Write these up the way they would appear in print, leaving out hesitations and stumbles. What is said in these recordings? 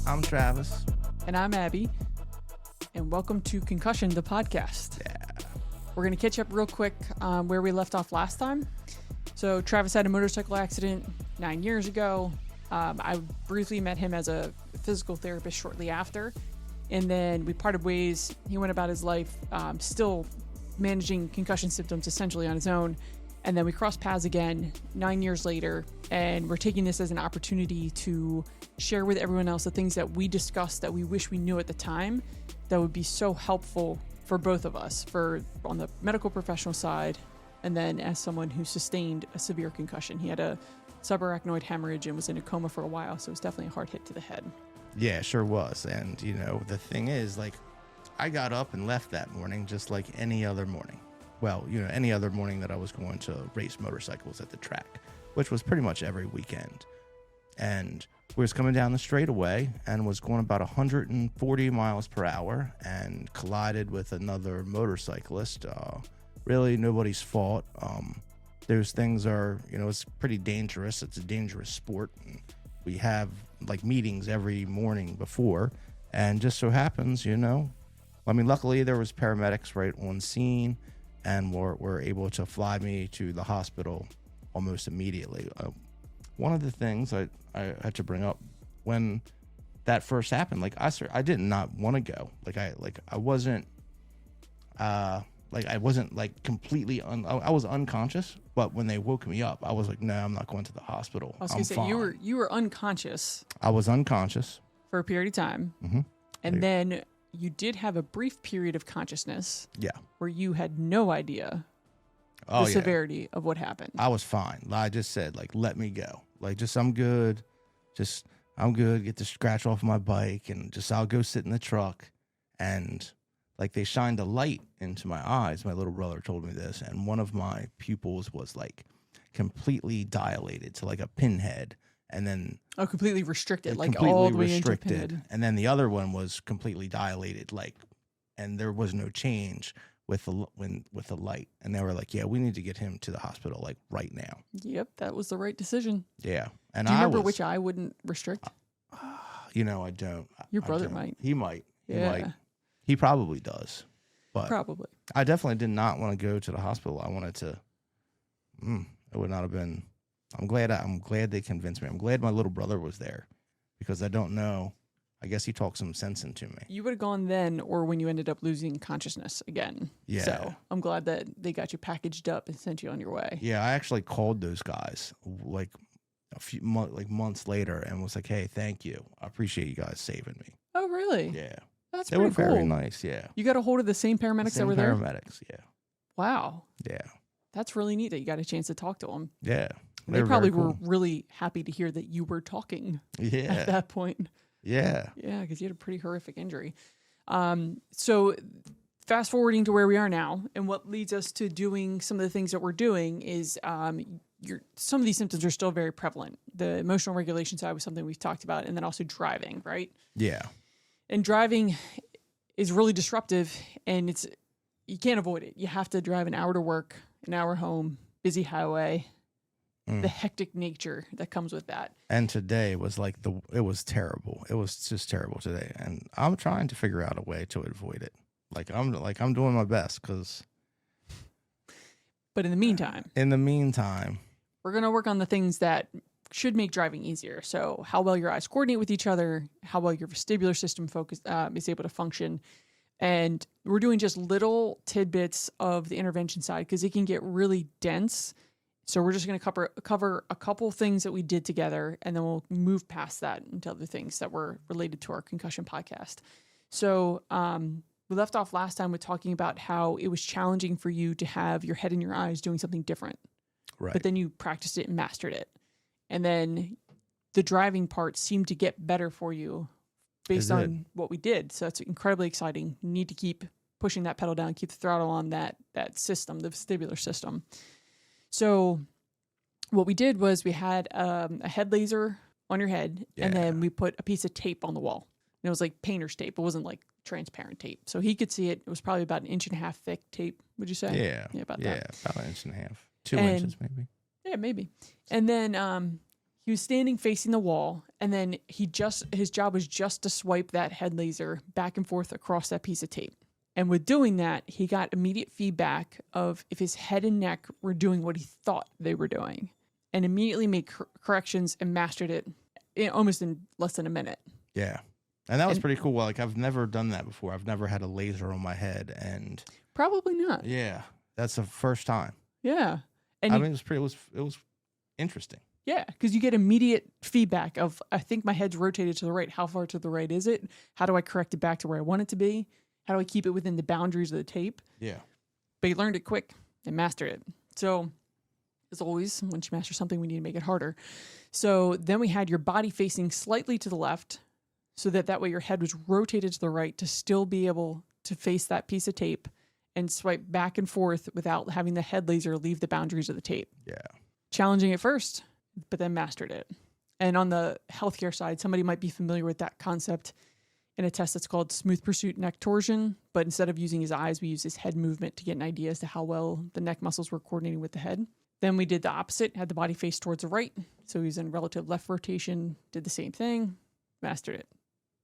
I'm Travis. And I'm Abby. And welcome to Concussion, the podcast. Yeah. We're going to catch up real quick where we left off last time. So Travis had a motorcycle accident 9 years ago. I briefly met him as a physical therapist shortly after. And then we parted ways. He went about his life still managing concussion symptoms essentially on his own. And then we crossed paths again 9 years later. And we're taking this as an opportunity to share with everyone else the things that we discussed that we wish we knew at the time that would be so helpful for both of us, for on the medical professional side, and then as someone who sustained a severe concussion. He had a subarachnoid hemorrhage and was in a coma for a while, so it was definitely a hard hit to the head. Yeah, sure was. And, you know, the thing is, like, I got up and left that morning just like any other morning. Well, you know, any other morning that I was going to race motorcycles at the track, which was pretty much every weekend. And we was coming down the straightaway and was going about 140 miles per hour and collided with another motorcyclist. Really nobody's fault. Those things are, you know, it's pretty dangerous. It's a dangerous sport. And we have like meetings every morning before, and just so happens, you know, I mean, luckily there was paramedics right on scene and were able to fly me to the hospital almost immediately. One of the things I had to bring up when that first happened, like I did not want to go. I wasn't completely I was unconscious, but when they woke me up, I was like, no, I'm not going to the hospital. I was going to say, you were unconscious. I was unconscious for a period of time. Mm-hmm. And then you did have a brief period of consciousness. Yeah. Where you had no idea the severity of what happened. I was fine. I just said, like, let me go. Like, I'm good. I'm good. Get the scratch off my bike and I'll go sit in the truck. And like they shined a light into my eyes. My little brother told me this. And one of my pupils was like completely dilated to like a pinhead. And then completely restricted, like all the way into a pinhead. And then the other one was completely dilated, and there was no change with the light. And they were like, yeah, we need to get him to the hospital like right now. Yep, that was the right decision. Yeah. And do you remember which eye wouldn't restrict? You know, I don't. Your brother might. He might. Yeah. He might. He probably does. But probably. I definitely did not want to go to the hospital. I wanted to. It would not have been. I'm glad they convinced me. I'm glad my little brother was there, because I don't know. I guess he talked some sense into me. You would have gone then, or when you ended up losing consciousness again. Yeah. So I'm glad that they got you packaged up and sent you on your way. Yeah, I actually called those guys like a few months later and was like, "Hey, thank you. I appreciate you guys saving me." Oh, really? Yeah. That's they pretty were cool. very nice. Yeah. You got a hold of the same paramedics that were there? Paramedics. Yeah. Wow. Yeah. That's really neat that you got a chance to talk to them. Yeah. They probably were really happy to hear that you were talking at that point. Yeah. Yeah, because you had a pretty horrific injury. So fast forwarding to where we are now, and what leads us to doing some of the things that we're doing is some of these symptoms are still very prevalent. The emotional regulation side was something we've talked about, and then also driving, right? Yeah. And driving is really disruptive, and you can't avoid it. You have to drive an hour to work, an hour home, busy highway. The hectic nature that comes with that. And today was it was terrible. It was just terrible today. And I'm trying to figure out a way to avoid it. I'm doing my best But in the meantime, we're going to work on the things that should make driving easier. So how well your eyes coordinate with each other, how well your vestibular system is able to function. And we're doing just little tidbits of the intervention side because it can get really dense. So we're just going to cover a couple things that we did together, and then we'll move past that into other things that were related to our concussion podcast. So we left off last time with talking about how it was challenging for you to have your head and your eyes doing something different. Right. But then you practiced it and mastered it. And then the driving part seemed to get better for you based on what we did. So it's incredibly exciting. You need to keep pushing that pedal down, keep the throttle on that system, the vestibular system. So what we did was we had a head laser on your head, and then we put a piece of tape on the wall. And it was like painter's tape. It wasn't like transparent tape. So he could see it. It was probably about 1.5 inches thick tape, would you say? Yeah. About that. Yeah, about 1.5 inches. 2 inches maybe. Yeah, maybe. And then He was standing facing the wall, and then his job was just to swipe that head laser back and forth across that piece of tape. And with doing that, he got immediate feedback of if his head and neck were doing what he thought they were doing, and immediately made corrections and mastered it almost in less than a minute. Yeah. And that was pretty cool. Like, I've never done that before. I've never had a laser on my head, and probably not. Yeah, that's the first time. Yeah, and I mean, it was interesting. Yeah, because you get immediate feedback of, I think my head's rotated to the right. How far to the right is it? How do I correct it back to where I want it to be? How do I keep it within the boundaries of the tape? Yeah. But he learned it quick and mastered it. So, as always, once you master something, we need to make it harder. So then we had your body facing slightly to the left, so that way your head was rotated to the right to still be able to face that piece of tape and swipe back and forth without having the head laser leave the boundaries of the tape. Yeah. Challenging at first, but then mastered it. And on the healthcare side, somebody might be familiar with that concept in a test that's called smooth pursuit neck torsion. But instead of using his eyes, we use his head movement to get an idea as to how well the neck muscles were coordinating with the head. Then we did the opposite, had the body face towards the right. So he was in relative left rotation, did the same thing, mastered it.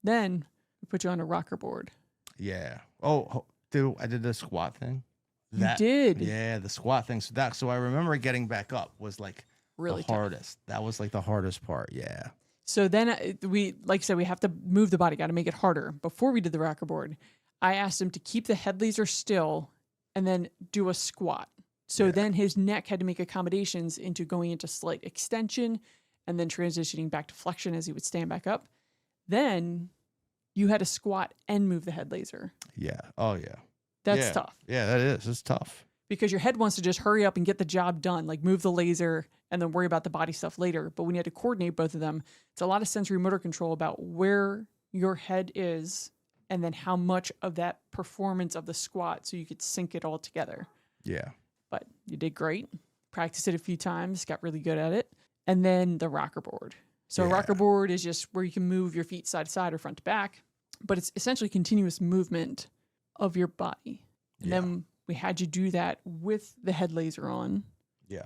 Then we put you on a rocker board. Yeah. Oh, dude, I did the squat thing. You did? Yeah, the squat thing. So I remember getting back up was like really the hardest. That was like the hardest part. Yeah. So then we, like I said, we have to move the body, got to make it harder. Before we did the rocker board, I asked him to keep the head laser still and then do a squat. So then his neck had to make accommodations into going into slight extension and then transitioning back to flexion as he would stand back up. Then you had to squat and move the head laser. Yeah. Oh, yeah. That's tough. Yeah, that is. It's tough. Because your head wants to just hurry up and get the job done, like move the laser and then worry about the body stuff later. But when you had to coordinate both of them, it's a lot of sensory motor control about where your head is and then how much of that performance of the squat so you could sync it all together. Yeah. But you did great. Practiced it a few times, got really good at it. And then the rocker board. So a rocker board is just where you can move your feet side to side or front to back, but it's essentially continuous movement of your body. And then we had you do that with the head laser on,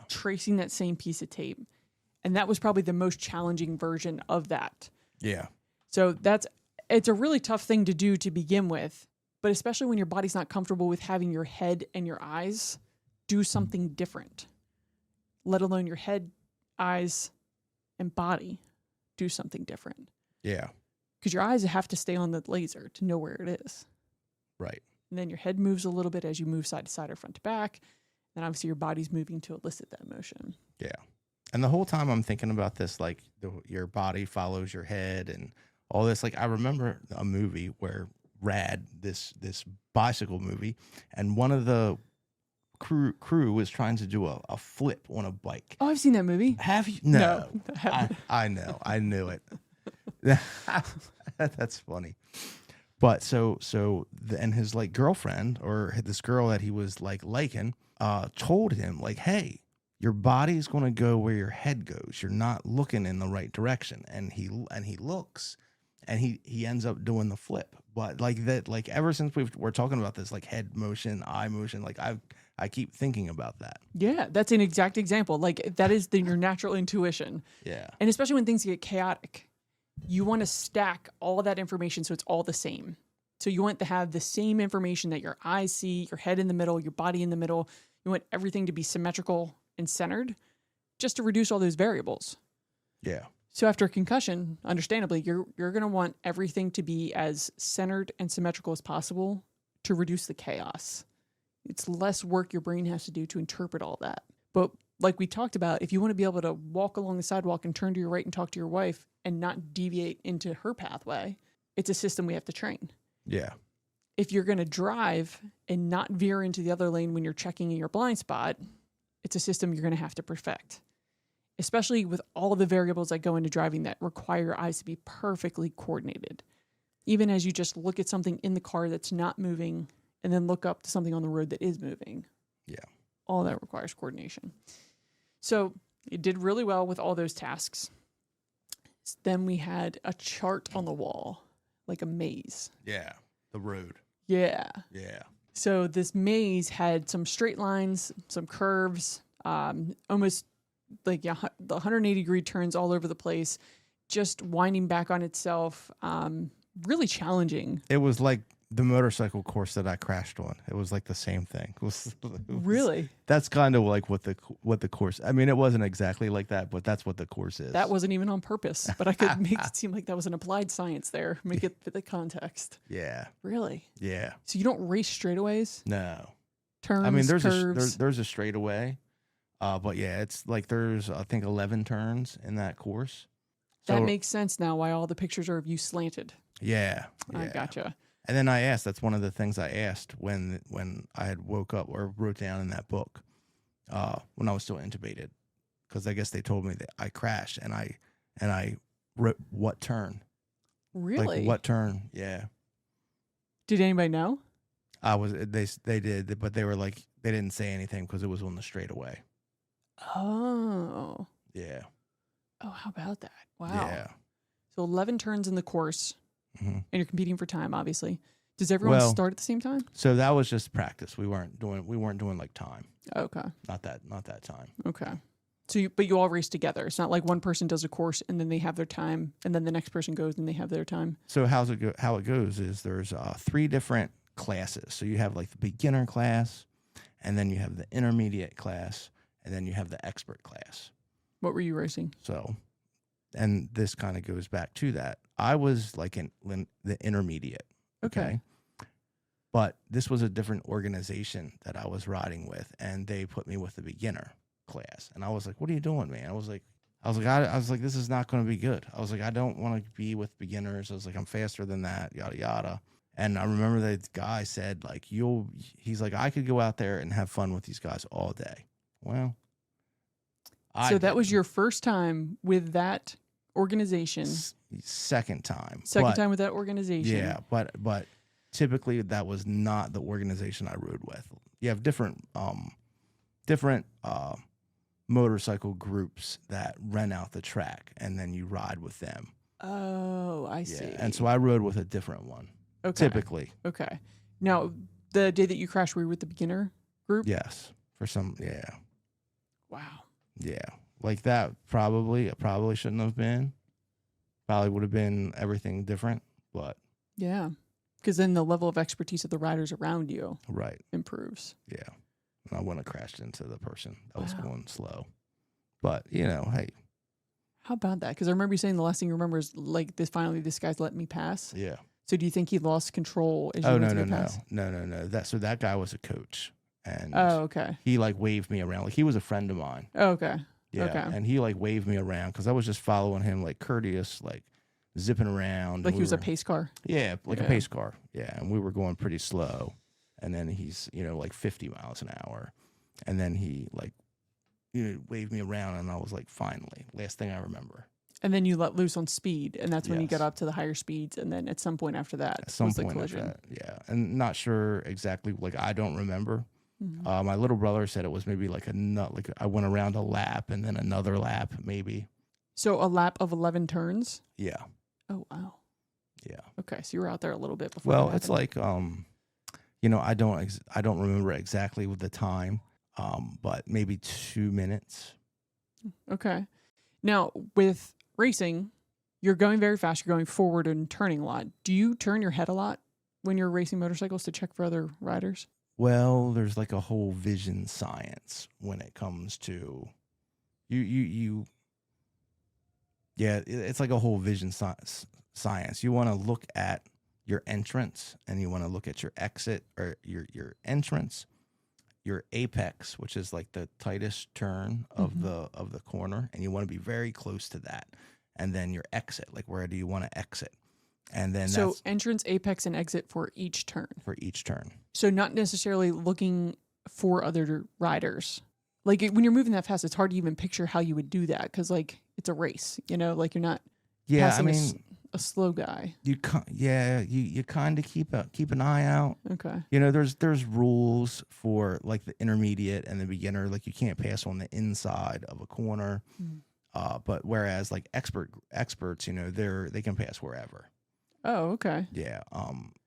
tracing that same piece of tape. And that was probably the most challenging version of that. Yeah. So it's a really tough thing to do to begin with, but especially when your body's not comfortable with having your head and your eyes do something different, let alone your head, eyes, and body do something different. Yeah. Because your eyes have to stay on the laser to know where it is. Right. And then your head moves a little bit as you move side to side or front to back. And obviously your body's moving to elicit that motion. Yeah. And the whole time I'm thinking about this, like your body follows your head and all this. Like I remember a movie where this bicycle movie, and one of the crew was trying to do a flip on a bike. Oh, I've seen that movie. Have you? No. I know. I knew it. That's funny. But and his like girlfriend or this girl that he was liking, told him like, hey, your body's going to go where your head goes. You're not looking in the right direction. And he looks and he ends up doing the flip. But like that, like ever since we're talking about this, like head motion, eye motion, like I keep thinking about that. Yeah, that's an exact example. Like that is your natural intuition. Yeah. And especially when things get chaotic, you want to stack all of that information so it's all the same. So you want to have the same information that your eyes see, your head in the middle, your body in the middle. You want everything to be symmetrical and centered just to reduce all those variables. Yeah. So after a concussion, understandably, you're going to want everything to be as centered and symmetrical as possible to reduce the chaos. It's less work your brain has to do to interpret all that. But like we talked about, if you want to be able to walk along the sidewalk and turn to your right and talk to your wife and not deviate into her pathway, it's a system we have to train. Yeah. If you're going to drive and not veer into the other lane when you're checking in your blind spot, it's a system you're going to have to perfect, especially with all the variables that go into driving that require your eyes to be perfectly coordinated. Even as you just look at something in the car that's not moving and then look up to something on the road that is moving. Yeah. All that requires coordination. So it did really well with all those tasks. Then we had a chart on the wall, like a maze. Yeah. The road. Yeah. Yeah. So this maze had some straight lines, some curves, almost like the 180-degree turns all over the place, just winding back on itself. Really challenging. It was like the motorcycle course that I crashed on. It was like the same thing. Really? That's kind of like what the course. I mean, it wasn't exactly like that, but that's what the course is. That wasn't even on purpose, but I could make it seem like that was an applied science there. Make it fit the context. Yeah. Really? Yeah. So you don't race straightaways? No. Turns, I mean, curves? there's a straightaway, but yeah, it's like there's I think 11 turns in that course. So, That makes sense now why all the pictures are of you slanted. yeah. I gotcha. And then I asked. That's one of the things I asked when I had woke up or wrote down in that book when I was still intubated, because I guess they told me that I crashed and I wrote what turn. Really? Like what turn? Yeah. Did anybody know? They did, but they were like they didn't say anything because it was on the straightaway. Oh. Yeah. Oh, how about that? Wow. Yeah. So 11 turns in the course, Mm-hmm. and you're competing for time, obviously. Does everyone start at the same time? So that was just practice. We weren't doing like time. Okay. Not that time. Okay. So, but you all race together. It's not like one person does a course and then they have their time, and then the next person goes and they have their time. So how it goes is there's 3 different classes. So you have like the beginner class, and then you have the intermediate class, and then you have the expert class. What were you racing? So, and this kind of goes back to that. I was like in the intermediate. Okay. But this was a different organization that I was riding with, and they put me with the beginner class. And I was like, "What are you doing, man?" I was like, this is not going to be good. I was like, I don't want to be with beginners. I was like, I'm faster than that, yada yada. And I remember the guy said, like, he's like, I could go out there and have fun with these guys all day. Well, so that was your first time with that organization. Second time. Time with that organization. Yeah, but typically that was not the organization I rode with. You have different motorcycle groups that rent out the track, and then you ride with them. Oh, I see. And so I rode with a different one. Okay. Typically. Okay. Now, the day that you crashed, were you with the beginner group? Yes. Yeah. Wow. Yeah. Like that probably shouldn't have been. Probably would have been everything different, but yeah. Because then the level of expertise of the riders around you improves. Yeah. And I wouldn't have crashed into the person that was going slow. But, hey. How about that? Because I remember you saying the last thing you remember is like this guy's letting me pass. Yeah. So do you think he lost control as you went to pass? No. That guy was a coach. And okay. He like waved me around. Like he was a friend of mine. Oh, okay. Yeah. Okay. And he like waved me around because I was just following him like courteous, like zipping around. Like he was a pace car? Yeah, like a pace car. Yeah. And we were going pretty slow. And then he's, like 50 miles an hour. And then he like, waved me around, and I was like, finally, last thing I remember. And then you let loose on speed, and that's when you got up to the higher speeds. And then at some point after that, was the collision. Yeah. And not sure exactly, like I don't remember. Mm-hmm. My little brother said it was maybe like I went around a lap and then another lap, maybe. So a lap of 11 turns? Yeah. Oh, wow. Yeah. Okay, so you were out there a little bit before. Well, it's like, I don't remember exactly with the time, but maybe 2 minutes. Okay. Now, with racing, you're going very fast. You're going forward and turning a lot. Do you turn your head a lot when you're racing motorcycles to check for other riders? Well, there's like a whole vision science when it comes to you. Yeah, it's like a whole vision science. You want to look at your entrance, and you want to look at your exit, or your entrance, your apex, which is like the tightest turn of the corner, and you want to be very close to that. And then your exit, like where do you want to exit? And then that's entrance, apex, and exit for each turn. So not necessarily looking for other riders. Like when you're moving that fast, it's hard to even picture how you would do that because like it's a race, like you're not. Yeah, I mean, a slow guy. You kind of keep an eye out. Okay. There's rules for like the intermediate and the beginner. Like you can't pass on the inside of a corner. But whereas like experts, they can pass wherever. Oh, okay. Yeah.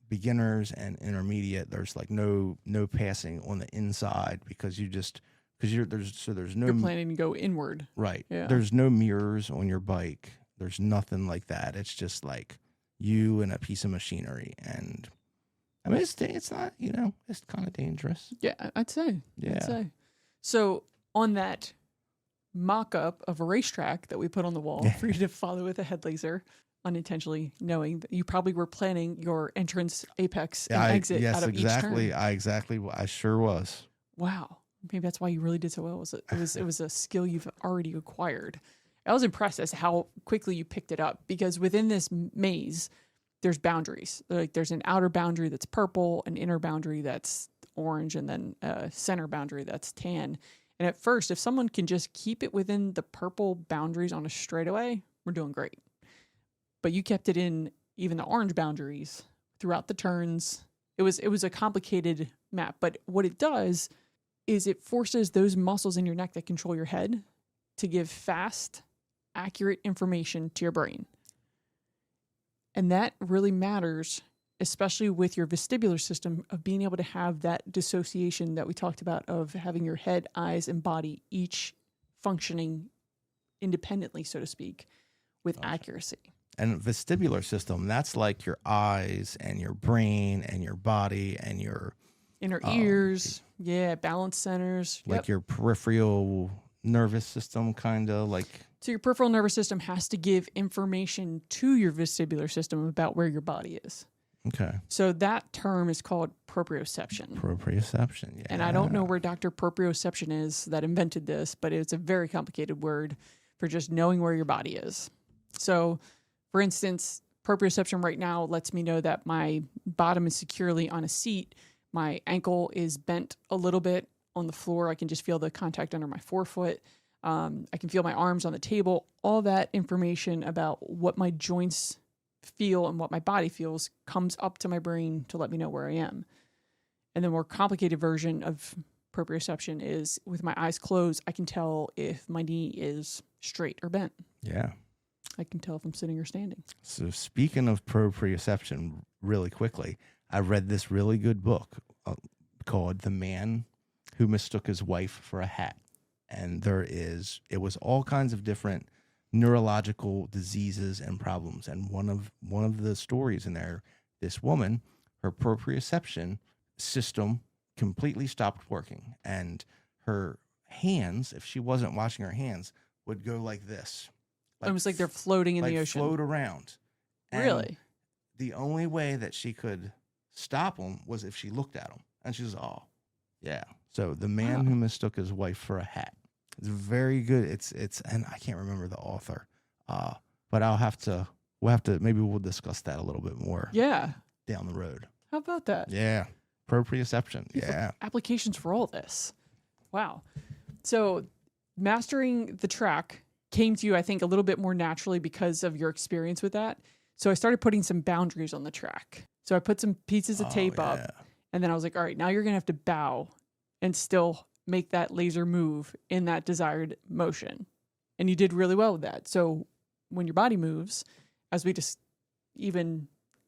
Beginners and intermediate, there's like no passing on the inside because you just because there's no You're planning to go inward. right. Yeah. There's no mirrors on your bike. There's nothing like that. It's just like you and a piece of machinery. And I mean, it's not, it's kind of dangerous. Yeah, I'd say. Yeah. I'd say. So on that mock-up of a racetrack that we put on the wall for you to follow with a head laser, unintentionally knowing that you probably were planning your entrance, apex, and exit out of each turn. I sure was. Wow. Maybe that's why you really did so well. It was a skill you've already acquired. I was impressed as how quickly you picked it up, because within this maze, there's boundaries. Like there's an outer boundary that's purple, an inner boundary that's orange, and then a center boundary that's tan. And at first, if someone can just keep it within the purple boundaries on a straightaway, we're doing great. But you kept it in even the orange boundaries throughout the turns. It was a complicated map, but what it does is it forces those muscles in your neck that control your head to give fast, accurate information to your brain. And that really matters, especially with your vestibular system, of being able to have that dissociation that we talked about, of having your head, eyes, and body each functioning independently, so to speak, with accuracy. And vestibular system, that's like your eyes and your brain and your body and your inner ears, balance centers. Like your peripheral nervous system, kind of like. So your peripheral nervous system has to give information to your vestibular system about where your body is. Okay. So that term is called proprioception. Proprioception, yeah. And I don't know where Dr. Proprioception is that invented this, but it's a very complicated word for just knowing where your body is. So, for instance, proprioception right now lets me know that my bottom is securely on a seat. My ankle is bent a little bit on the floor. I can just feel the contact under my forefoot. I can feel my arms on the table. All that information about what my joints feel and what my body feels comes up to my brain to let me know where I am. And the more complicated version of proprioception is, with my eyes closed, I can tell if my knee is straight or bent. Yeah. I can tell if I'm sitting or standing. So speaking of proprioception, really quickly, I read this really good book called The Man Who Mistook His Wife for a Hat. And it was all kinds of different neurological diseases and problems. And one of the stories in there, this woman, her proprioception system completely stopped working. And her hands, if she wasn't washing her hands, would go like this. Almost like they're floating in the ocean. Float around. And really? The only way that she could stop them was if she looked at them. And she was, oh, yeah. So The Man Who Mistook His Wife for a Hat. It's very good. It's and I can't remember the author. But we'll have to, maybe we'll discuss that a little bit more. Yeah. Down the road. How about that? Yeah. Proprioception. Yeah. Applications for all this. Wow. So mastering the track came to you, I think, a little bit more naturally because of your experience with that. So I started putting some boundaries on the track. So I put some pieces of tape up, and then I was like, all right, now you're going to have to bow and still make that laser move in that desired motion. And you did really well with that. So when your body moves, as we just even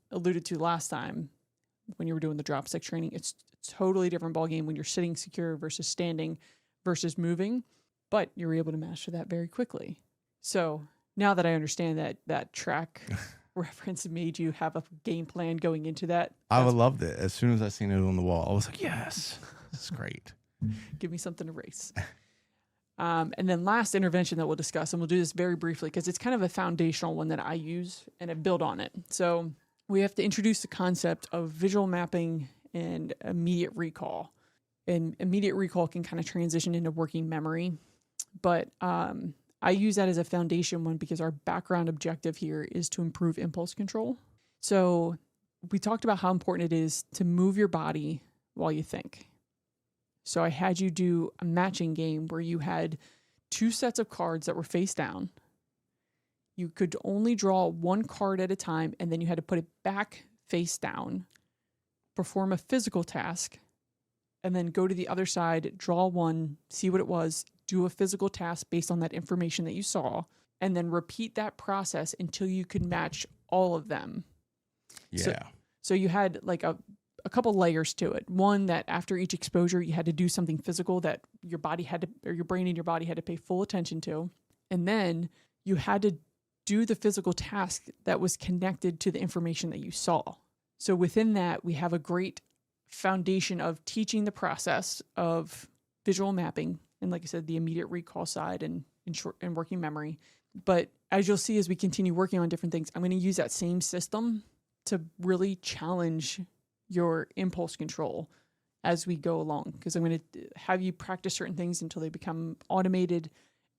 alluded to last time, when you were doing the drop stick training, it's a totally different ballgame when you're sitting secure versus standing versus moving. But you're able to master that very quickly. So now that I understand that track reference made you have a game plan going into that. I would loved it. As soon as I seen it on the wall, I was like, yes, this is great. Give me something to race. And then last intervention that we'll discuss, and we'll do this very briefly because it's kind of a foundational one that I use and I build on it. So we have to introduce the concept of visual mapping and immediate recall. And immediate recall can kind of transition into working memory. But I use that as a foundation one because our background objective here is to improve impulse control. So we talked about how important it is to move your body while you think. So I had you do a matching game where you had 2 sets of cards that were face down. You could only draw 1 card at a time, and then you had to put it back face down, perform a physical task, and then go to the other side, draw 1, see what it was, do a physical task based on that information that you saw, and then repeat that process until you could match all of them. Yeah. So you had like a a couple layers to it. One, that after each exposure, you had to do something physical that your body had to, or your brain and your body had to pay full attention to. And then you had to do the physical task that was connected to the information that you saw. So within that, we have a great foundation of teaching the process of visual mapping. And like I said, the immediate recall side and working memory. But as you'll see, as we continue working on different things, I'm going to use that same system to really challenge your impulse control as we go along. Because I'm going to have you practice certain things until they become automated.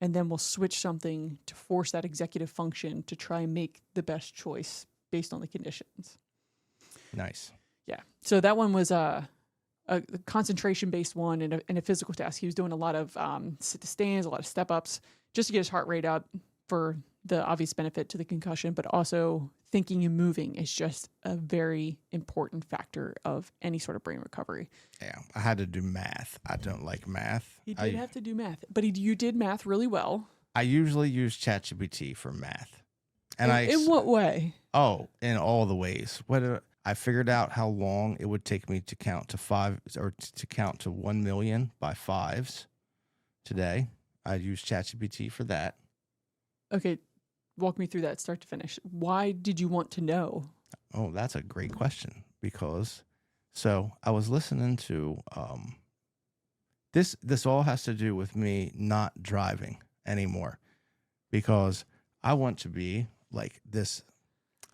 And then we'll switch something to force that executive function to try and make the best choice based on the conditions. Nice. Yeah. So that one was a concentration-based one and a physical task. He was doing a lot of sit-to-stands, a lot of step-ups, just to get his heart rate up for the obvious benefit to the concussion, but also thinking and moving is just a very important factor of any sort of brain recovery. Yeah, I had to do math. I don't like math. He did have to do math, but you did math really well. I usually use ChatGPT for math. And in what way? Oh, in all the ways. I figured out how long it would take me to count to 5 or to count to 1 million by fives today. I used ChatGPT for that. Okay, walk me through that start to finish. Why did you want to know? Oh, that's a great question because I was listening to this all has to do with me not driving anymore because I want to be like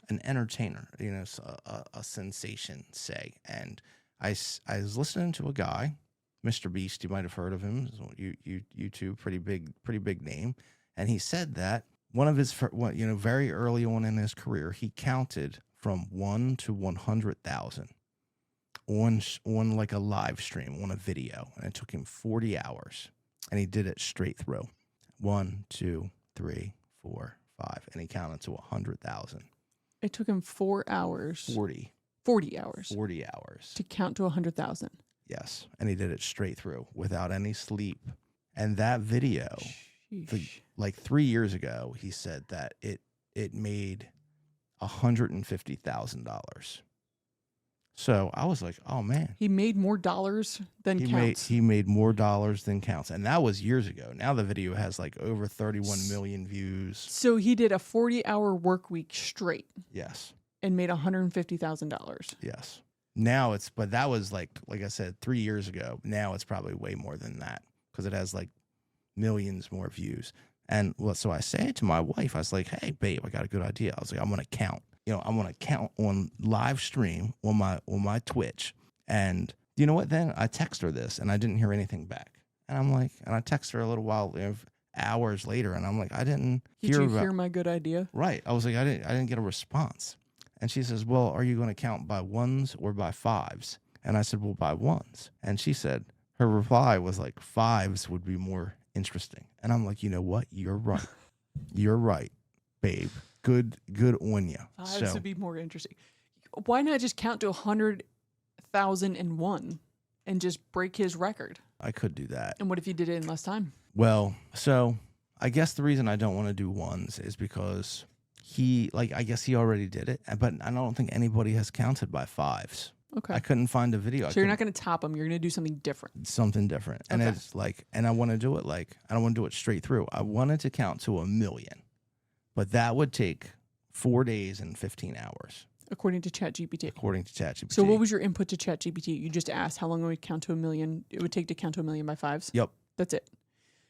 an entertainer, a sensation, say. And I was listening to a guy, Mr. Beast, you might have heard of him, YouTube, pretty big name. And he said that one of his, very early on in his career, he counted from 1 to 100,000 on like a live stream, on a video. And it took him 40 hours. And he did it straight through. 1, 2, 3, 4, 5. And he counted to 100,000. It took him 4 hours. 40 hours. 40 hours. To count to 100,000. Yes. And he did it straight through without any sleep. And that video, like 3 years ago, he said that it made $150,000. So I was like, oh man. He made more dollars than counts. He made more dollars than counts. And that was years ago. Now the video has like over 31 million views. So he did a 40-hour work week straight. Yes. And made $150,000. Yes. Now but that was like I said, 3 years ago. Now it's probably way more than that because it has like millions more views. And so I say to my wife, I was like, hey, babe, I got a good idea. I was like, I'm going to count. I want to count on live stream on my Twitch. And you know what? Then I text her this and I didn't hear anything back. And I'm like, and I text her a little while, hours later. And I'm like, I didn't hear my good idea? Right. I was like, I didn't get a response. And she says, well, are you going to count by ones or by fives? And I said, well, by ones. And she said, her reply was like, fives would be more interesting. And I'm like, you know what? You're right. You're right, babe. Good on you. Fives would be more interesting. Why not just count to 100,001 and just break his record? I could do that. And what if you did it in less time? Well, so I guess the reason I don't want to do ones is because I guess he already did it, but I don't think anybody has counted by fives. Okay. I couldn't find a video. So you're not going to top them. You're going to do something different. Something different. And okay. It's like, and I want to do it I don't want to do it straight through. I wanted to count to 1 million, but that would take 4 days and 15 hours. According to ChatGPT. According to ChatGPT. So what was your input to ChatGPT? You just asked how long it would count to 1 million. It would take to count to 1 million by fives? Yep. That's it.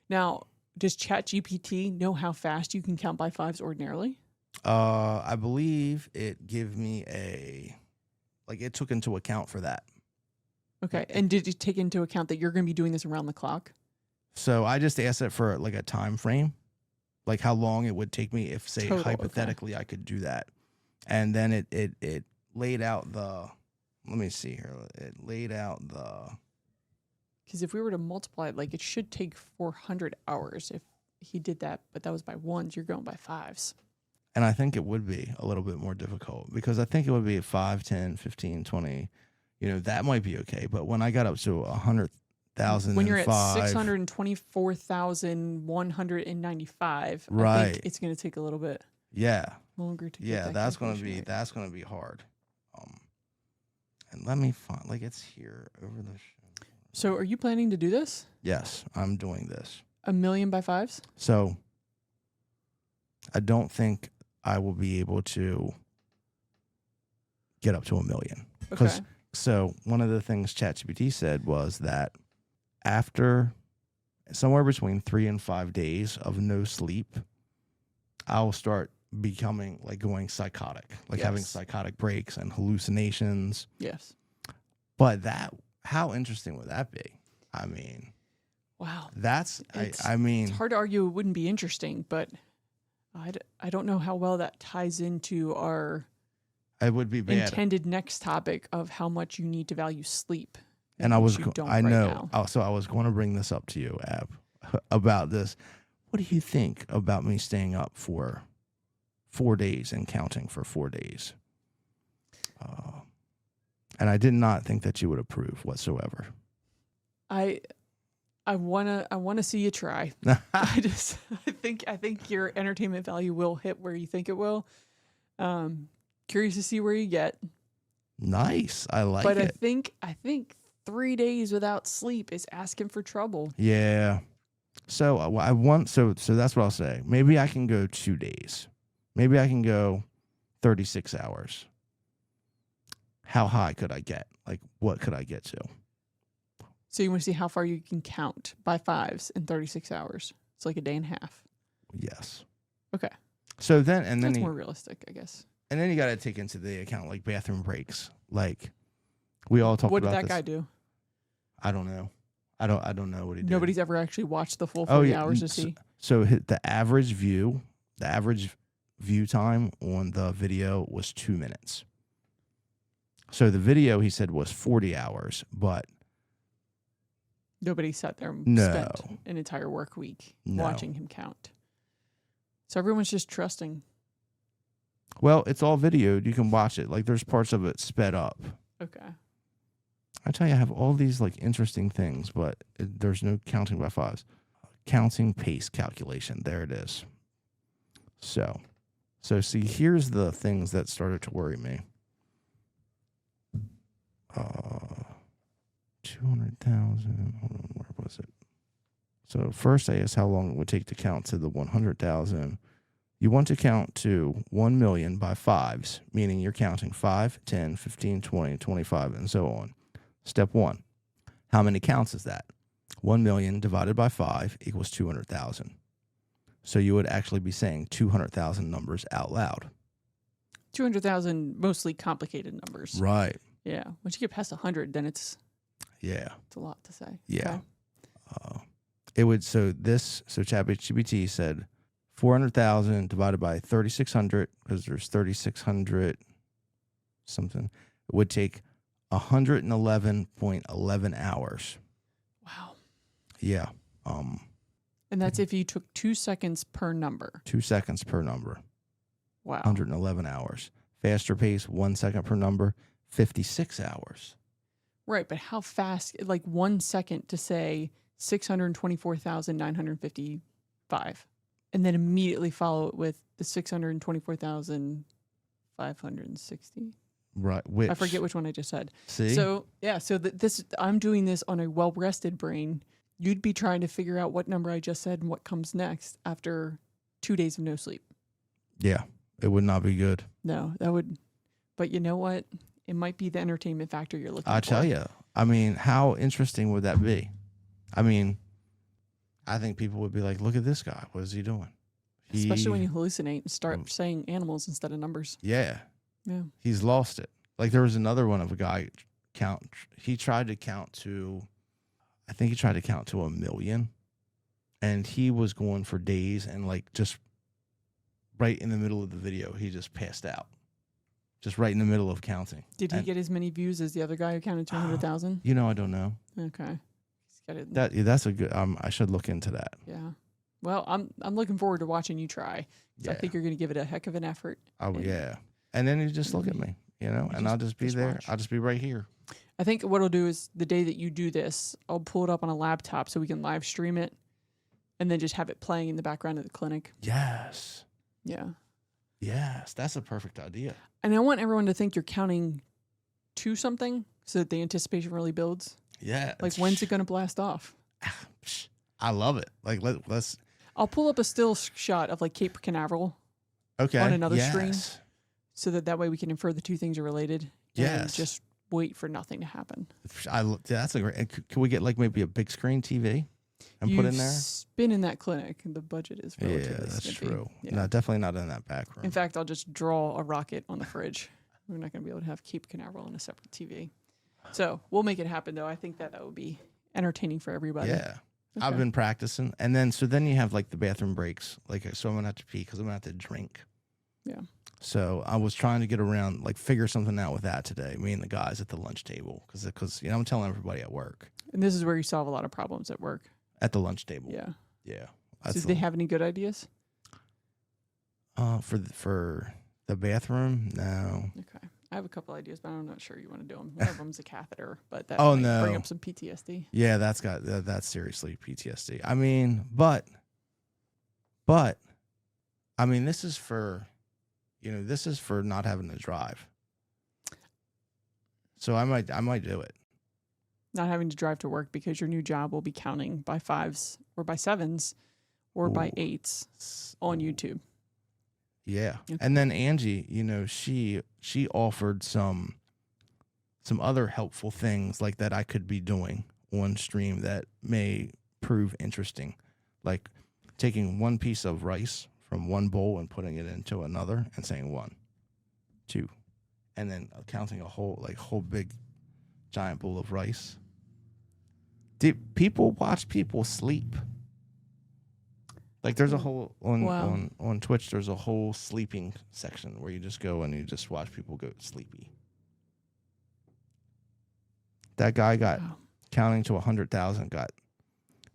Now, does ChatGPT know how fast you can count by fives ordinarily? I believe it gave me it took into account for that. Okay. And did it take into account that you're going to be doing this around the clock? So I just asked it for like a time frame, like how long it would take me if, say, hypothetically, I could do that. And then it laid out let me see here. It laid out because if we were to multiply it, it should take 400 hours if he did that, but that was by ones. You're going by fives. And I think it would be a little bit more difficult because I think it would be 5, 10, 15, 20. That might be okay. But when I got up to 100,000, when you're at 624,195, right, I think it's going to take a little bit. Yeah. Longer to get that's going to be hard. And let me find, like, it's here over the show. So are you planning to do this? Yes, I'm doing this. 1,000,000 by 5s? So I don't think I will be able to get up to 1,000,000. Okay. So one of the things ChatGPT said was that after somewhere between 3 and 5 days of no sleep, I'll start becoming like going psychotic, like having psychotic breaks and hallucinations. Yes. But how interesting would that be? I mean, wow. I mean, it's hard to argue it wouldn't be interesting, but I don't know how well that ties into our it would be bad. Intended next topic of how much you need to value sleep. And I was going to bring this up to you, Ab, about this. What do you think about me staying up for 4 days and counting for 4 days? And I did not think that you would approve whatsoever. I wanna see you try. I think your entertainment value will hit where you think it will. Curious to see where you get. Nice, I like it. But I think 3 days without sleep is asking for trouble. Yeah. So so that's what I'll say. Maybe I can go 2 days. Maybe I can go 36 hours. How high could I get? Like, what could I get to? So you want to see how far you can count by 5s in 36 hours. It's like a day and a half. Yes. Okay. So then that's more realistic, I guess. And then you got to take into the account like bathroom breaks. Like we all talked about this. What did that guy do? I don't know. I don't know what he did. Nobody's ever actually watched the full 40 hours to see. So the average view time on the video was 2 minutes. So the video, he said, was 40 hours, but nobody sat there and spent an entire work week watching him count. So everyone's just trusting. Well, it's all videoed. You can watch it. Like there's parts of it sped up. Okay. I tell you, I have all these like interesting things, but there's no counting by 5s. Counting pace calculation. There it is. So see, here's the things that started to worry me. 200,000. Hold on, where was it? So first I asked how long it would take to count to the 100,000. You want to count to 1,000,000 by 5s, meaning you're counting 5, 10, 15, 20, 25, and so on. Step 1. How many counts is that? 1,000,000 divided by 5 equals 200,000. So you would actually be saying 200,000 numbers out loud. 200,000 mostly complicated numbers. Right. Yeah. Once you get past 100, then it's a lot to say. Yeah. Okay. So ChatGPT said 400,000 divided by 3,600, because there's 3,600 something, it would take 111.11 hours. Wow. Yeah. And that's if you took 2 seconds per number. 2 seconds per number. Wow. 111 hours. Faster pace, 1 second per number, 56 hours. Right, but how fast, like 1 second to say 624,955, and then immediately follow it with the 624,560. Right. I forget which one I just said. See? So, yeah, I'm doing this on a well-rested brain. You'd be trying to figure out what number I just said and what comes next after 2 days of no sleep. Yeah, it would not be good. No, that would, but you know what? It might be the entertainment factor you're looking for. I tell you. I mean, how interesting would that be? I mean, I think people would be like, look at this guy. What is he doing? Especially when you hallucinate and start saying animals instead of numbers. Yeah. Yeah. He's lost it. Like there was another one of a guy he tried to count to 1,000,000, and he was going for days, and like just right in the middle of the video, he just passed out. Just right in the middle of counting. Did he get as many views as the other guy who counted 200,000? I don't know. Okay. He's got it. That's a good. I should look into that. Yeah. Well, I'm looking forward to watching you try. Yeah. I think you're going to give it a heck of an effort. Oh yeah. And then you just look at me, and I'll just be there. Watch. I'll just be right here. I think what I'll do is the day that you do this, I'll pull it up on a laptop so we can live stream it, and then just have it playing in the background of the clinic. Yes. Yeah. Yes, that's a perfect idea. And I want everyone to think you're counting to something. so that the anticipation really builds? Yeah. Like, when's it going to blast off? I love it. Like, let's. I'll pull up a still shot of like Cape Canaveral Okay. on another screen, Yes. so that way we can infer the two things are related. And Yes. just wait for nothing to happen. That's a great. Can we get like maybe a big screen TV and put in there? Been in that clinic, and the budget is relatively Yeah, that's skimpy. true. Yeah. No, definitely not in that back room. In fact, I'll just draw a rocket on the fridge. We're not going to be able to have Cape Canaveral on a separate TV. So we'll make it happen, though. I think that would be entertaining for everybody. Yeah. Okay. I've been practicing. And then you have like the bathroom breaks. Like, so I'm going to have to pee because I'm going to have to drink. Yeah. So I was trying to get around, like figure something out with that today, me and the guys at the lunch table. Because I'm telling everybody at work. And this is where you solve a lot of problems at work. At the lunch table. Yeah. Yeah. So do they have any good ideas? For the bathroom? No. Okay. I have a couple ideas, but I'm not sure you want to do them. One of them's a catheter, but that Oh, might no. bring up some PTSD. Yeah, that's seriously PTSD. I mean, but I mean, this is for not having to drive. So I might do it. Not having to drive to work because your new job will be counting by 5s or by 7s or by 8s on YouTube. Yeah. Okay. And then Angie, she offered some other helpful things like that I could be doing on stream that may prove interesting. Like taking one piece of rice from one bowl and putting it into another and saying 1, 2, and then counting a whole big giant bowl of rice. Did people watch people sleep? Like there's a whole on Twitch. There's a whole sleeping section where you just go and you just watch people go sleepy. That guy got counting to 100,000 got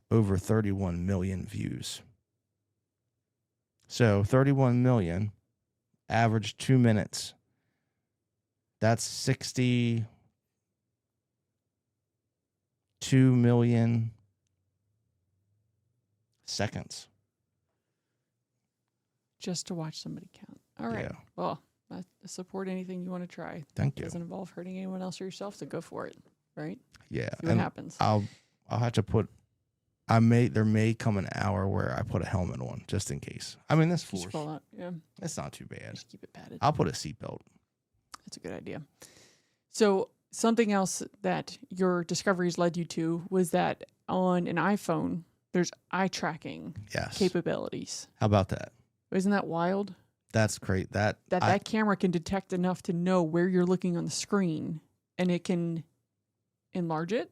over 31 million views. So 31 million, average 2 minutes. That's 62 million seconds. Just to watch somebody count. All right. Yeah. Well, I support anything you want to try. Thank you. Doesn't involve hurting anyone else or yourself, so go for it. Right? Yeah. See what happens. I'll have to put. There may come an hour where I put a helmet on just in case. I mean, this floor. Yeah. It's not too bad. Just keep it padded. I'll put a seatbelt. That's a good idea. So something else that your discoveries led you to was that on an iPhone, there's eye tracking capabilities. How about that? Isn't that wild? That's great. That camera can detect enough to know where you're looking on the screen, and it can enlarge it.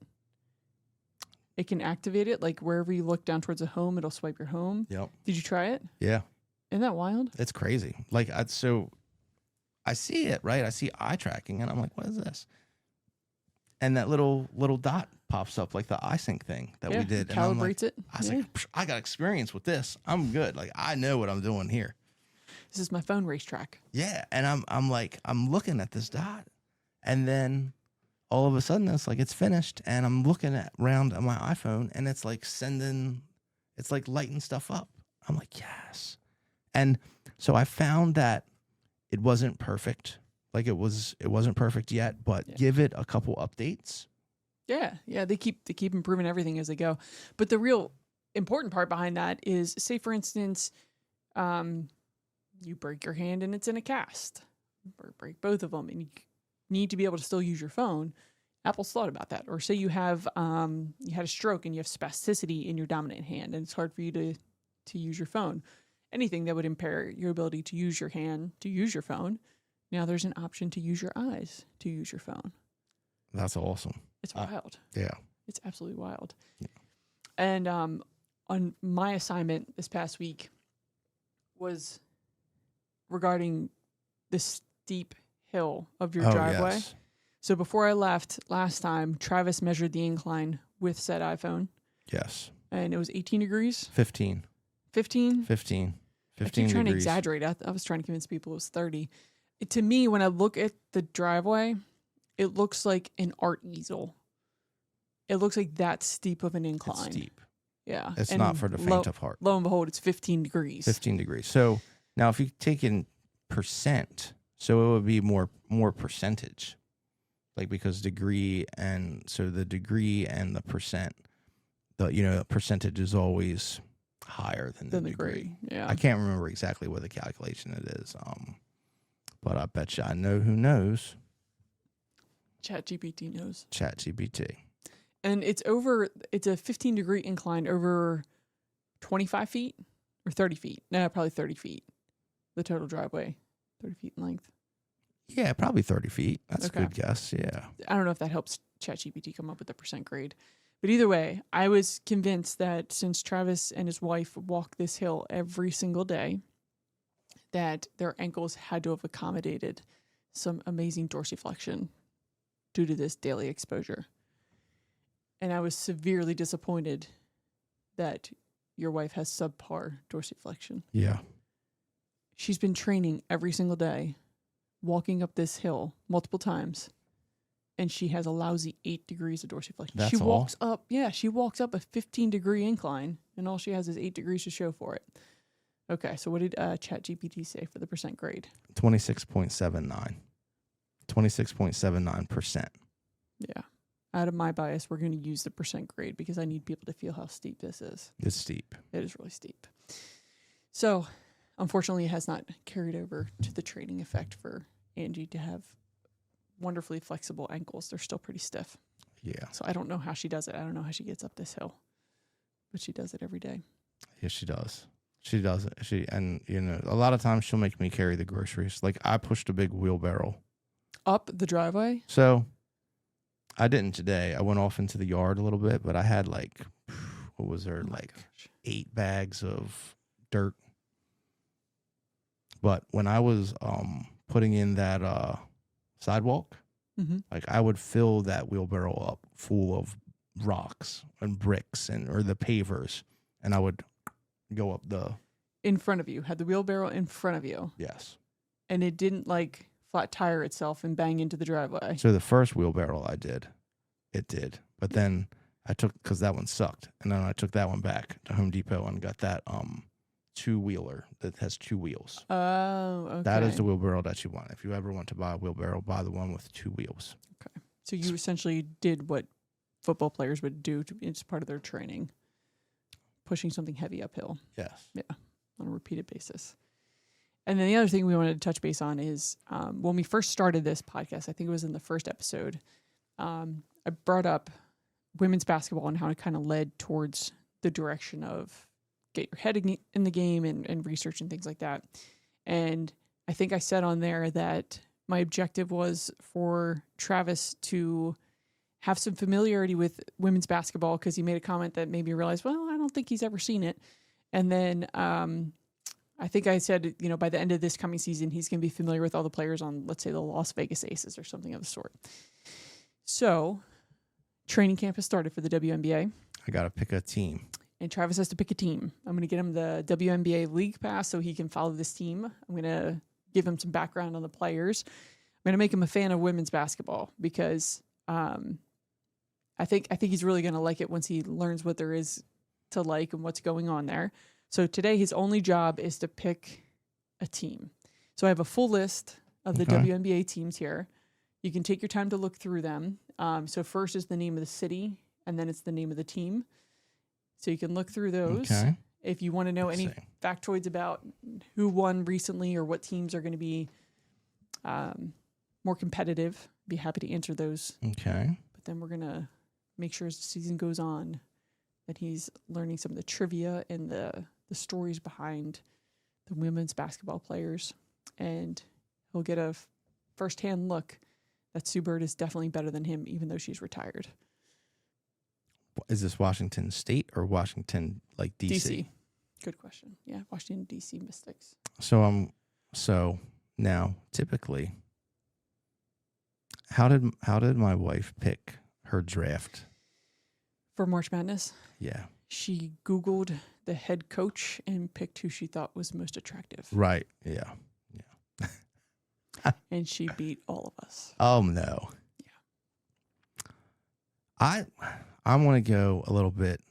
It can activate it, like wherever you look down towards a home, it'll swipe your home. Yep. Did you try it? Yeah. Isn't that wild? It's crazy. Like I see it, right? I see eye tracking, and I'm like, what is this? And that little dot pops up, like the iSync thing that we did. Calibrates it. I was like, I got experience with this. I'm good. Like, I know what I'm doing here. This is my phone racetrack. Yeah. And I'm looking at this dot. And then all of a sudden it's like it's finished. And I'm looking around on my iPhone, and it's like it's like lighting stuff up. I'm like, yes. And so I found that it wasn't perfect. Like it wasn't perfect yet, but give it a couple updates. Yeah, they keep improving everything as they go. But the real important part behind that is, say for instance, you break your hand and it's in a cast, or break both of them, and you need to be able to still use your phone. Apple's thought about that. Or say you have you had a stroke and you have spasticity in your dominant hand, and it's hard for you to use your phone. Anything that would impair your ability to use your hand to use your phone. Now there's an option to use your eyes to use your phone. That's awesome. It's wild. Yeah. It's absolutely wild. Yeah. And on my assignment this past week was regarding the steep hill of your driveway. Yes. So before I left last time, Travis measured the incline with said iPhone. Yes. And it was 18 degrees? 15. 15? 15. 15 I keep trying degrees. to exaggerate. I was trying to convince people it was 30. To me, when I look at the driveway, it looks like an art easel. It looks like that steep of an incline. It's steep. Yeah. It's not for the faint of heart. Lo and behold, it's 15 degrees. 15 degrees. So now if you take in percent, so it would be more percentage. Like, because degree and the percent, the percentage is always higher than the degree. Yeah. I can't remember exactly what the calculation it is. But I bet you I know who knows. ChatGPT knows. ChatGPT. And it's a 15-degree incline over 25 feet or 30 feet. No, probably 30 feet. The total driveway, 30 feet in length. Yeah, probably 30 feet. That's Okay. a good guess. Yeah. I don't know if that helps ChatGPT come up with the percent grade. But either way, I was convinced that since Travis and his wife walk this hill every single day, that their ankles had to have accommodated some amazing dorsiflexion due to this daily exposure. And I was severely disappointed that your wife has subpar dorsiflexion. Yeah. She's been training every single day, walking up this hill multiple times, and she has a lousy 8 degrees of dorsiflexion. That's she all? walks up a 15-degree incline, and all she has is 8 degrees to show for it. Okay, so what did ChatGPT say for the percent grade? 26.79. 26.79%. Yeah. Out of my bias, we're going to use the percent grade because I need people to feel how steep this is. It's steep. It is really steep. So, unfortunately, it has not carried over to the training effect for Angie to have wonderfully flexible ankles. They're still pretty stiff. Yeah. So I don't know how she does it. I don't know how she gets up this hill, but she does it every day. Yeah, she does. She does it. A lot of times she'll make me carry the groceries. Like, I pushed a big wheelbarrow Up the driveway? So I didn't today. I went off into the yard a little bit, but I had like 8 bags of dirt. But when I was putting in that sidewalk, like, I would fill that wheelbarrow up full of rocks and bricks or the pavers, and I would go up the... In front of you. Had the wheelbarrow in front of you. Yes. And it didn't like flat tire itself and bang into the driveway. So the first wheelbarrow it did. But then because that one sucked, and then I took that one back to Home Depot and got that 2-wheeler that has 2 wheels. Oh, okay. That is the wheelbarrow that you want. If you ever want to buy a wheelbarrow, buy the one with 2 wheels. Okay. So you essentially did what football players would do it's part of their training. Pushing something heavy uphill. Yes. Yeah. On a repeated basis. And then the other thing we wanted to touch base on is when we first started this podcast, I think it was in the first episode, I brought up women's basketball and how it kind of led towards the direction of get your head in the game and research and things like that. And I think I said on there that my objective was for Travis to have some familiarity with women's basketball because he made a comment that made me realize, well, I don't think he's ever seen it. And then I think I said, by the end of this coming season, he's going to be familiar with all the players on, let's say, the Las Vegas Aces or something of the sort. So training camp has started for the WNBA. I got to pick a team. And Travis has to pick a team. I'm going to get him the WNBA League Pass so he can follow this team. I'm going to give him some background on the players. I'm going to make him a fan of women's basketball because I think he's really going to like it once he learns what there is to like and what's going on there. So today his only job is to pick a team. So I have a full list of the WNBA teams here. You can take your time to look through them. So first is the name of the city, and then it's the name of the team. So you can look through those. Okay. If you want to know any factoids about who won recently or what teams are going to be more competitive, be happy to answer those. Okay. But then we're going to make sure as the season goes on that he's learning some of the trivia and the stories behind the women's basketball players. And he'll get a firsthand look that Sue Bird is definitely better than him, even though she's retired. Is this Washington State or Washington, like DC? DC. Good question. Yeah, Washington, D.C. Mystics. So now, typically, how did my wife pick her draft? For March Madness? Yeah. She Googled the head coach and picked who she thought was most attractive. Right. Yeah. And she beat all of us. Oh, no. Yeah. I want to go a little bit.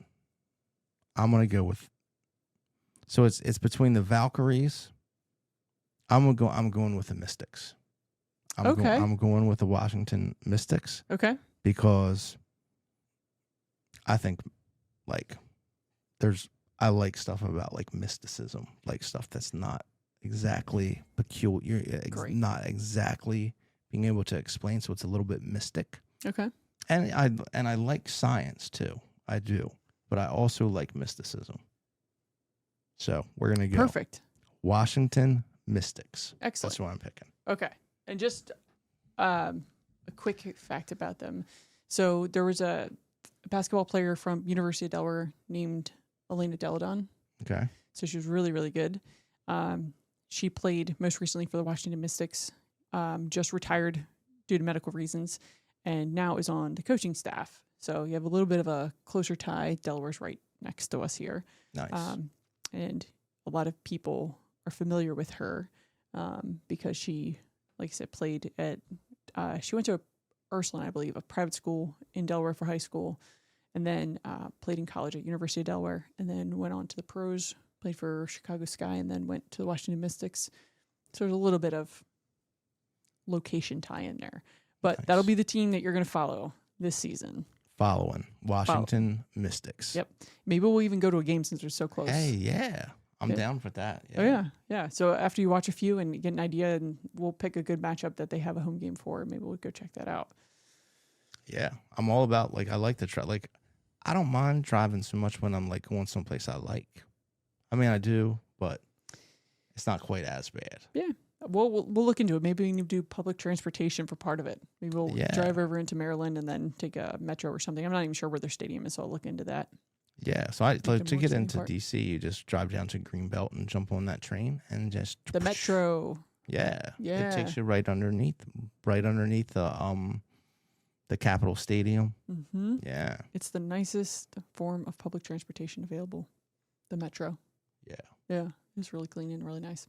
I'm going to go with. So it's between the Valkyries. I'm going with the Mystics. I'm going with the Washington Mystics. Okay. Because I think I like stuff about like mysticism, like stuff that's not exactly peculiar, not exactly being able to explain. So it's a little bit mystic. Okay. And I like science too. I do, but I also like mysticism. So we're going to go. Perfect. Washington Mystics. Excellent. That's what I'm picking. Okay. And just a quick fact about them. So there was a basketball player from University of Delaware named Elena Deladon. Okay. So she was really, really good. She played most recently for the Washington Mystics, just retired due to medical reasons, and now is on the coaching staff. So you have a little bit of a closer tie. Delaware's right next to us here. Nice. And a lot of people are familiar with her because she, like I said, played at, she went to Ursuline, I believe, a private school in Delaware for high school, and then played in college at University of Delaware, and then went on to the pros, played for Chicago Sky, and then went to the Washington Mystics. So there's a little bit of location tie in there. But Nice. That'll be the team that you're going to follow this season. Following Washington Mystics. Yep. Maybe we'll even go to a game since they're so close. Hey, yeah. I'm Yeah. down for that. Oh, yeah. Yeah. So after you watch a few and get an idea, and we'll pick a good matchup that they have a home game for, maybe we'll go check that out. Yeah. I'm all about, I like to try, I don't mind driving so much when I'm, going someplace I like. I mean, I do, but it's not quite as bad. Yeah. We'll look into it. Maybe we can do public transportation for part of it. Maybe we'll drive over into Maryland and then take a metro or something. I'm not even sure where their stadium is, so I'll look into that. Yeah, so to get into part. DC, you just drive down to Greenbelt and jump on that train and just The metro. Yeah, Yeah. It takes you right underneath the Capitol Stadium. Mm-hmm. Yeah, It's the nicest form of public transportation available. The metro. yeah. Yeah, it's really clean and really nice.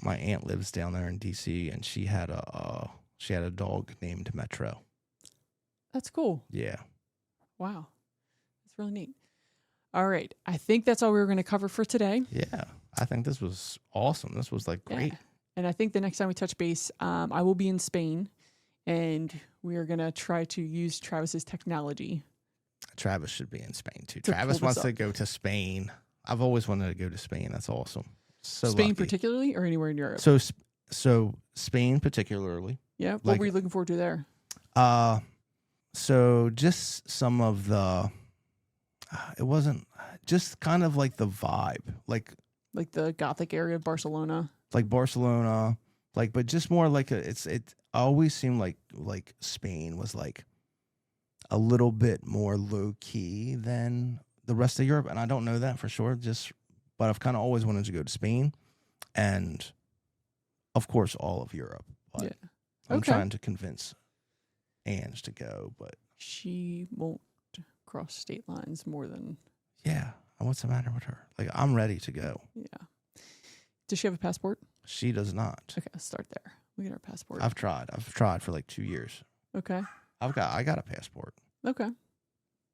My aunt lives down there in DC, and she had a dog named Metro. That's cool. Yeah. Wow, that's really neat. All right, I think that's all we were going to cover for today. Yeah, I think this was awesome. This was great. Yeah. And I think the next time we touch base, I will be in Spain, and we are going to try to use Travis's technology. Travis should be in Spain too. To Travis pull this wants to go to Spain. I've always wanted to go to Spain. That's awesome. So Spain lucky. particularly, or anywhere in Europe? So Spain particularly. Yeah. What were you looking forward to there? So just some of the. It wasn't just kind of like the vibe, like the Gothic area of Barcelona. Like Barcelona, but just more like it always seemed like Spain was a little bit more low key than the rest of Europe, and I don't know that for sure. But I've kind of always wanted to go to Spain, and of course all of Europe. But Yeah. I'm Okay. trying to convince Ange to go, but She won't cross state lines more than. yeah, what's the matter with her? I'm ready to go. Yeah. Does she have a passport? She does not. Okay, let's start there. We get our passport. I've tried for 2 years. Okay. I got a passport. Okay.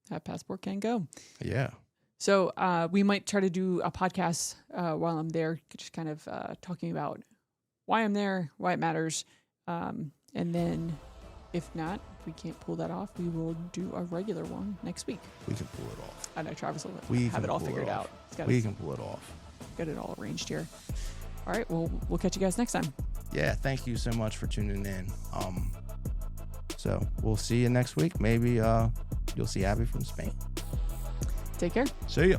That passport can go. Yeah. So we might try to do a podcast while I'm there, just kind of talking about why I'm there, why it matters. And then if not, if we can't pull that off, we will do a regular one next week. We can pull it off. I know Travis will We have can it all pull it figured off. out. He's got We can pull it off. got it all arranged here. All right. Well, we'll catch you guys next time. Yeah, thank you so much for tuning in. So we'll see you next week. Maybe you'll see Abby from Spain. Take care. See ya.